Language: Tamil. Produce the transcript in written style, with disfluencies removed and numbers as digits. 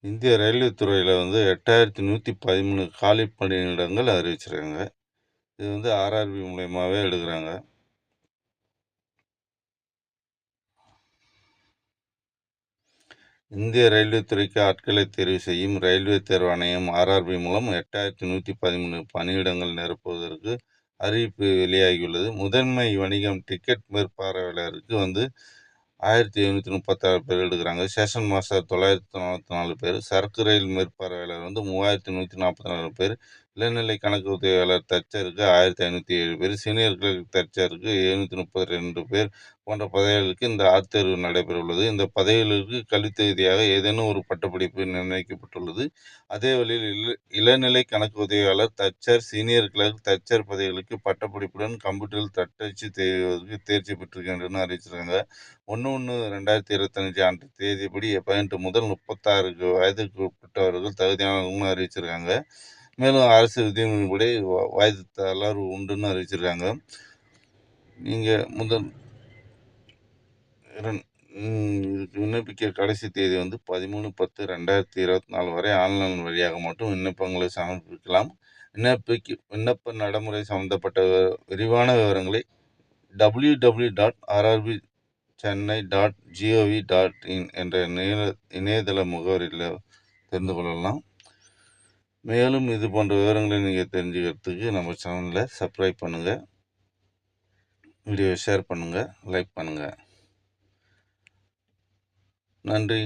இந்திய ரயில்வே துறையில 8113 காலி பணியிடங்கள் அறிவிச்சிருக்காங்க. இது ஆர்ஆர்பி மூலியமாவே எடுக்குறாங்க. இந்திய ரயில்வே துறைக்கு ஆட்களை தேர்வு செய்யும் ரயில்வே தேர்வாணையம் ஆர்ஆர்பி மூலம் 8113 பணியிடங்கள் நிரப்புவதற்கு அறிவிப்பு வெளியாகியுள்ளது. முதன்மை வணிகம் டிக்கெட் மேற்பார்வையாளருக்கு 1736 பேர் எடுக்கிறாங்க. ஸ்டேஷன் மாஸ்டர் 944 பேர், சரக்கு ரயில் மேற்பார்வையாளர் 3144 பேர், இளநிலை கணக்கு உதவியாளர் தச்சருக்கு 1507 பேர், சீனியர் கிளர்க் தச்சருக்கு 732 பேர் போன்ற பதவிகளுக்கு இந்த ஆட்தேர்வு நடைபெற உள்ளது. இந்த பதவிகளுக்கு கல்வித் தகுதியாக ஏதேனும் ஒரு பட்டப்படிப்பு நிர்ணயிக்கப்பட்டுள்ளது. அதே வழியில் இளநிலை கணக்கு உதவியாளர் தச்சர், சீனியர் கிளர்க் தச்சர் பதவிகளுக்கு பட்டப்படிப்புடன் கம்ப்யூட்டரில் தட்டச்சு செய்வதற்கு தேர்ச்சி பெற்றிருக்கின்றன அறிவிச்சிருக்காங்க. 1/1/2025 ஆண்டு தேதிப்படி 18 முதல் 36 வயதுக்கு உட்பட்டவர்கள் தகுதியானவர்கள்னு அறிவிச்சிருக்காங்க. மேலும் அரசு விதிமுறைப்படி வயது தளர்வு உண்டுன்னு அறிவிச்சிருக்காங்க. நீங்கள் இதுக்கு விண்ணப்பிக்க கடைசி தேதி 13/10/2024 வரை ஆன்லைன் வழியாக மட்டும் விண்ணப்பங்களை சமர்ப்பிக்கலாம். விண்ணப்ப நடைமுறை சம்பந்தப்பட்ட விரிவான விவரங்களை www.rrbchennai.gov.in என்ற இணையதள முகவரியில் தெரிந்து கொள்ளலாம். மேலும் இது போன்ற விவரங்களை நீங்கள் தெரிஞ்சுக்கிறதுக்கு நம்ம சேனலை சப்ஸ்கிரைப் பண்ணுங்கள், வீடியோவை ஷேர் பண்ணுங்கள், லைக் பண்ணுங்கள். நன்றி.